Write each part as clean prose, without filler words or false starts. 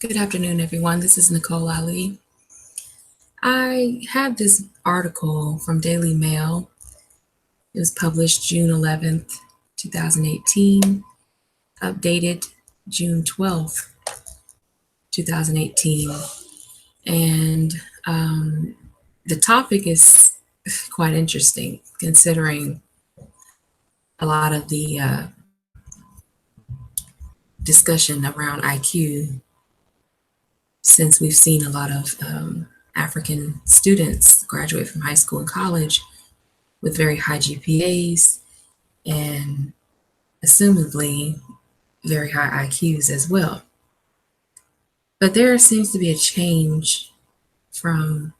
Good afternoon, everyone. This is Nicole Ali. I have this article from Daily Mail. It was published June 11th, 2018, updated June 12th, 2018. And the topic is quite interesting considering a lot of the discussion around IQ since we've seen a lot of African students graduate from high school and college with very high GPAs and assumedly very high IQs as well. But there seems to be a change from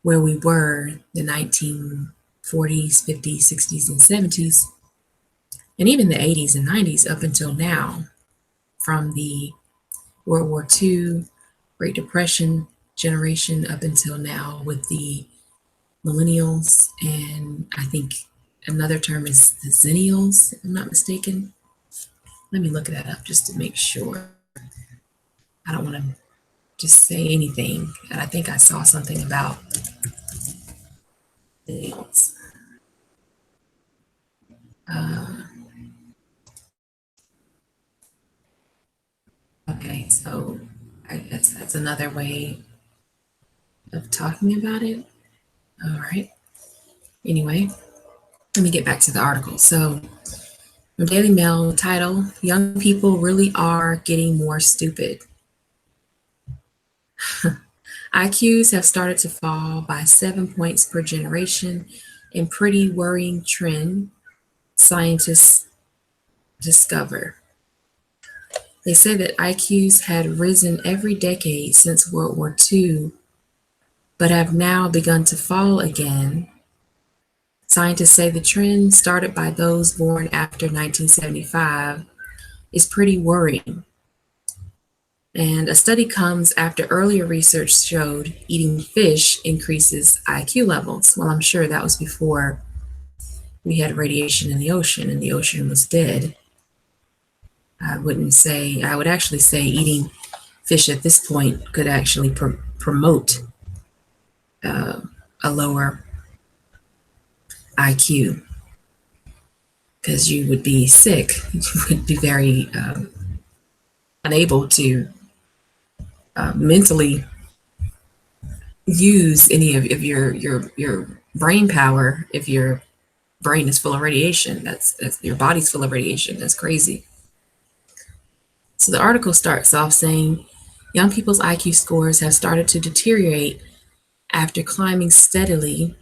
where we were the 1940s, 50s, 60s, and 70s, and even the 80s and 90s up until now, from the World War II, Great Depression generation up until now with the millennials, and I think another term is the zennials, if I'm not mistaken. Let me look that up just to make sure. I don't want to just say anything. And I think I saw something about zennials. Okay, so I guess that's another way of talking about it. All right. Anyway, let me get back to the article. So, the Daily Mail title: Young People Really Are Getting More Stupid. IQs have started to fall by 7 points per generation, a pretty worrying trend, scientists discover. They say that IQs had risen every decade since World War II, but have now begun to fall again. Scientists say the trend, started by those born after 1975, is pretty worrying. And a study comes after earlier research showed eating fish increases IQ levels. Well, I'm sure that was before we had radiation in the ocean and the ocean was dead. I would actually say eating fish at this point could actually promote a lower IQ because you would be sick. You would be very unable to mentally use any of your brain power if your brain is full of radiation. That's your body's full of radiation. That's crazy. So the article starts off saying young people's IQ scores have started to deteriorate after climbing steadily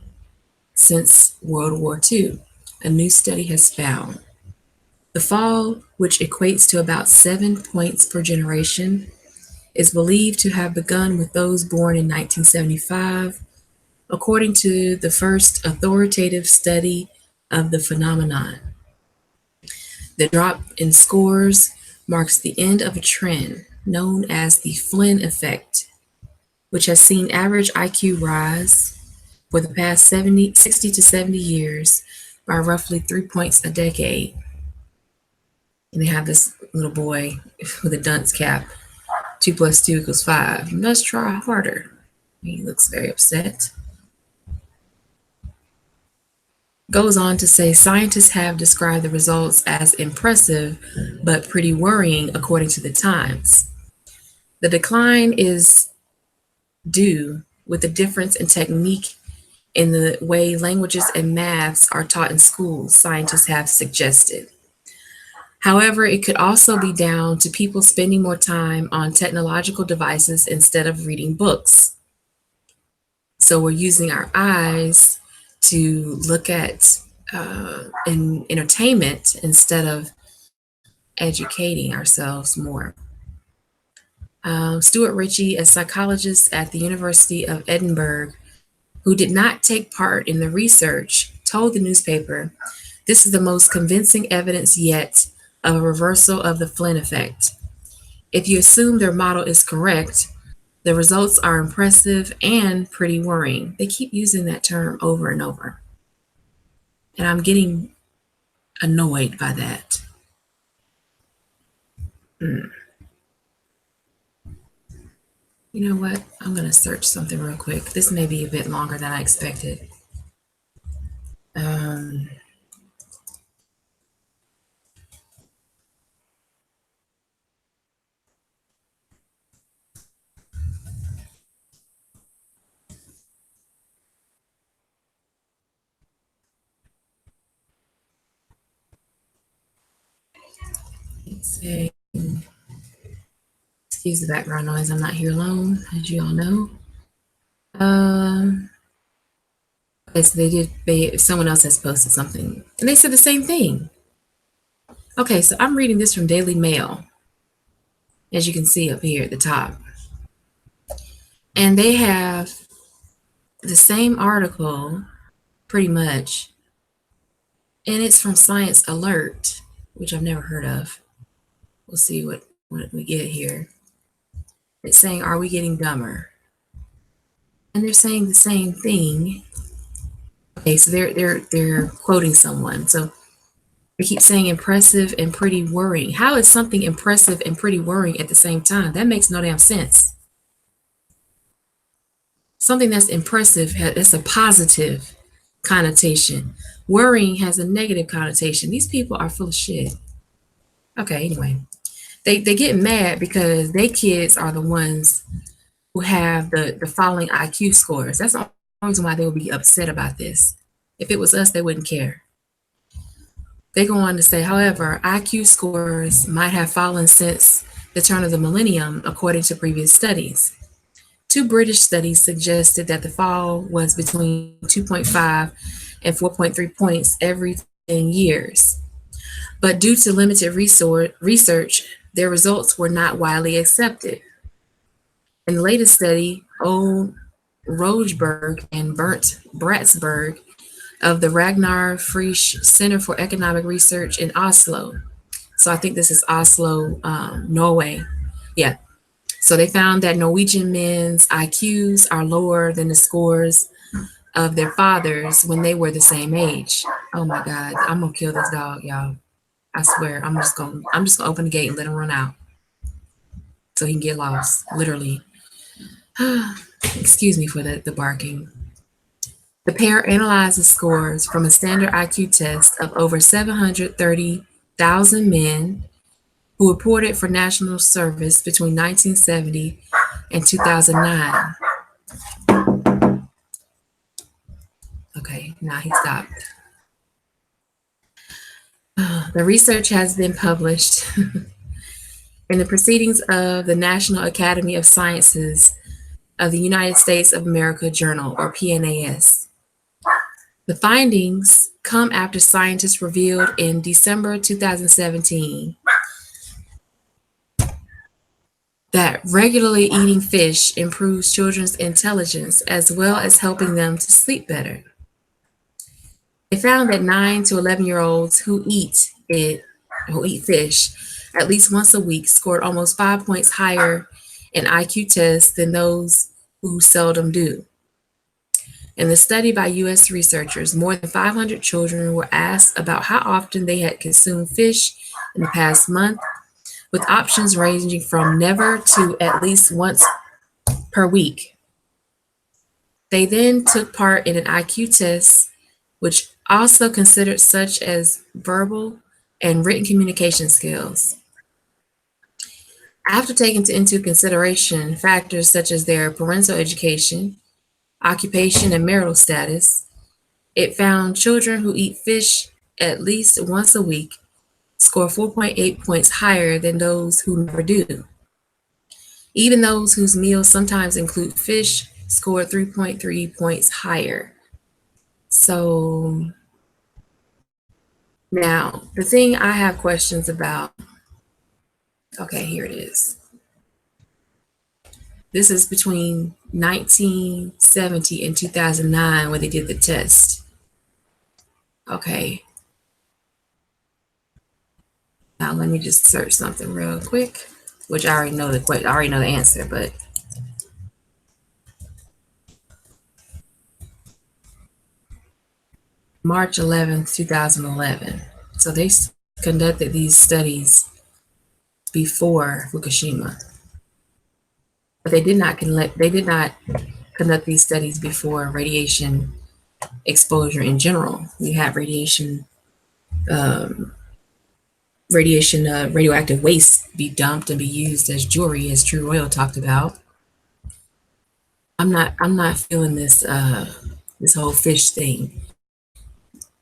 since World War II, a new study has found. The fall, which equates to about 7 points per generation, is believed to have begun with those born in 1975, according to the first authoritative study of the phenomenon. The drop in scores marks the end of a trend known as the Flynn effect, which has seen average IQ rise for the past 60 to 70 years by roughly 3 points a decade. And they have this little boy with a dunce cap. 2 plus 2 equals 5. You must try harder. He looks very upset. Goes on to say scientists have described the results as impressive but pretty worrying according to the Times. The decline is due with the difference in technique in the way languages and maths are taught in schools, scientists have suggested. However, it could also be down to people spending more time on technological devices instead of reading books. So we're using our eyes to look at in entertainment instead of educating ourselves more. Stuart Ritchie, a psychologist at the University of Edinburgh, who did not take part in the research, told the newspaper, "This is the most convincing evidence yet of a reversal of the Flynn effect. If you assume their model is correct, the results are impressive and pretty worrying." They keep using that term over and over. And I'm getting annoyed by that. You know what? I'm going to search something real quick. This may be a bit longer than I expected. Um, let's say, excuse the background noise. I'm not here alone, as you all know. Okay, so someone else has posted something, and they said the same thing. Okay, so I'm reading this from Daily Mail, as you can see up here at the top. And they have the same article, pretty much, and it's from Science Alert, which I've never heard of. We'll see what we get here. It's saying, "Are we getting dumber?" And they're saying the same thing. Okay, so they're quoting someone. So they keep saying impressive and pretty worrying. How is something impressive and pretty worrying at the same time? That makes no damn sense. Something that's impressive has a positive connotation. Worrying has a negative connotation. These people are full of shit. Okay, anyway. They get mad because they kids are the ones who have the following IQ scores. That's the only reason why they would be upset about this. If it was us, they wouldn't care. They go on to say, however, IQ scores might have fallen since the turn of the millennium, according to previous studies. Two British studies suggested that the fall was between 2.5 and 4.3 points every 10 years. But due to limited research, their results were not widely accepted. In the latest study, O. Rogeberg and Bernt Bratsberg of the Ragnar Frisch Center for Economic Research in Oslo. So I think this is Oslo, Norway. Yeah. So they found that Norwegian men's IQs are lower than the scores of their fathers when they were the same age. Oh my God, I'm gonna kill this dog, y'all. I swear, I'm just gonna open the gate and let him run out so he can get lost, literally. Excuse me for the barking. The pair analyzed the scores from a standard IQ test of over 730,000 men who reported for national service between 1970 and 2009. Okay, now he stopped. The research has been published in the Proceedings of the National Academy of Sciences of the United States of America Journal, or PNAS. The findings come after scientists revealed in December 2017 that regularly eating fish improves children's intelligence as well as helping them to sleep better. They found that 9 to 11-year-olds who eat fish at least once a week scored almost 5 points higher in IQ tests than those who seldom do. In the study by US researchers, more than 500 children were asked about how often they had consumed fish in the past month, with options ranging from never to at least once per week. They then took part in an IQ test, which also considered such as verbal and written communication skills. After taking into consideration factors such as their parental education, occupation, and marital status, it found children who eat fish at least once a week score 4.8 points higher than those who never do. Even those whose meals sometimes include fish scored 3.3 points higher. So now the thing I have questions about, okay, here it is. This is between 1970 and 2009 when they did the test. Okay. Now let me just search something real quick, which I already know the answer, but March 11th, 2011. So they conducted these studies before Fukushima. they did not conduct these studies before radiation exposure in general. We have radioactive waste be dumped and be used as jewelry, as True Royal talked about. I'm not feeling this whole fish thing.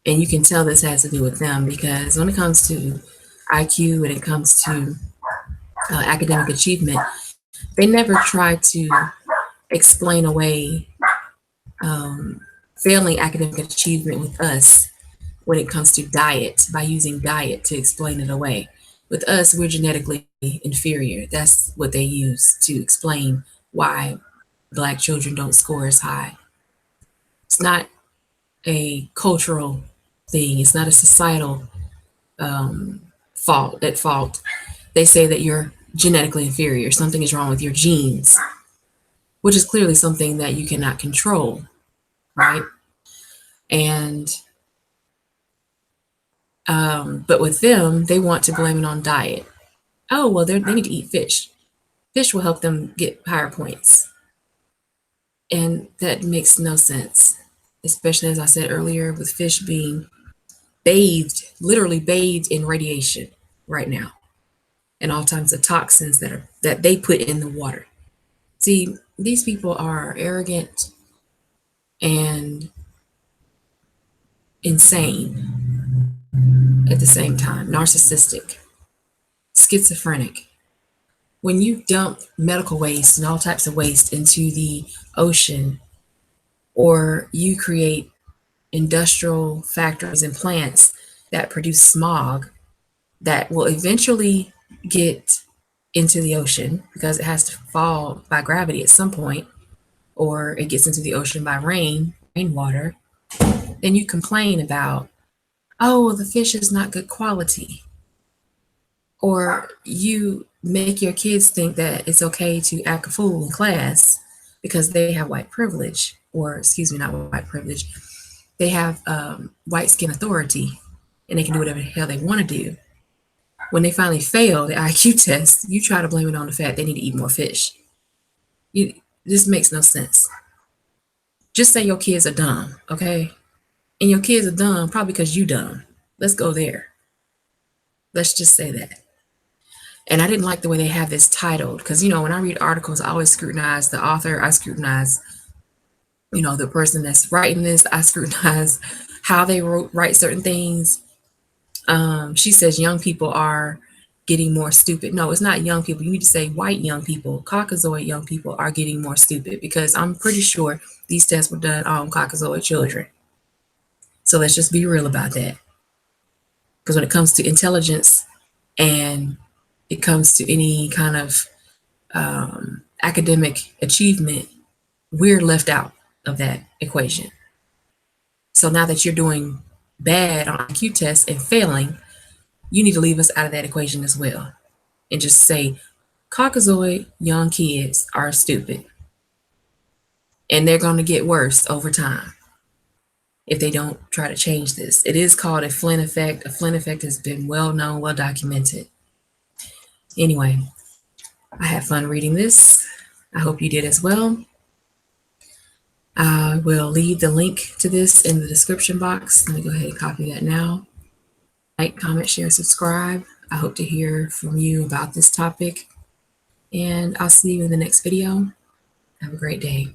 And you can tell this has to do with them, because when it comes to IQ, when it comes to academic achievement, they never try to explain away failing academic achievement with us when it comes to diet, by using diet to explain it away. With us, we're genetically inferior. That's what they use to explain why Black children don't score as high. It's not a cultural thing, it's not a societal fault. They say that you're genetically inferior, something is wrong with your genes, which is clearly something that you cannot control, right? And but with them, they want to blame it on diet. Oh, well, they need to eat fish. Fish will help them get higher points. And that makes no sense, especially as I said earlier, with fish being bathed, literally bathed in radiation right now, and all kinds of toxins that they put in the water. See, these people are arrogant and insane at the same time, narcissistic, schizophrenic. When you dump medical waste and all types of waste into the ocean, or you create industrial factories and plants that produce smog that will eventually get into the ocean because it has to fall by gravity at some point, or it gets into the ocean by rainwater, then you complain about, oh, the fish is not good quality. Or you make your kids think that it's okay to act a fool in class because they have white privilege, or excuse me, not white privilege, they have white skin authority, and they can do whatever the hell they want to do. When they finally fail the IQ test, you try to blame it on the fact they need to eat more fish. This makes no sense. Just say your kids are dumb, okay? And your kids are dumb probably because you dumb. Let's go there. Let's just say that. And I didn't like the way they have this titled, because, when I read articles, I always scrutinize the author. I scrutinize, the person that's writing this. I scrutinize how they write certain things. She says young people are getting more stupid. No, it's not young people. You need to say white young people. Caucasoid young people are getting more stupid, because I'm pretty sure these tests were done on Caucasoid children. So let's just be real about that. Because when it comes to intelligence and it comes to any kind of academic achievement, we're left out of that equation. So now that you're doing bad on IQ tests and failing, you need to leave us out of that equation as well. And just say, Caucasoid young kids are stupid. And they're going to get worse over time if they don't try to change this. It is called a Flynn effect. A Flynn effect has been well known, well documented. Anyway, I had fun reading this. I hope you did as well. I will leave the link to this in the description box. Let me go ahead and copy that now. Like, comment, share, subscribe. I hope to hear from you about this topic. And I'll see you in the next video. Have a great day.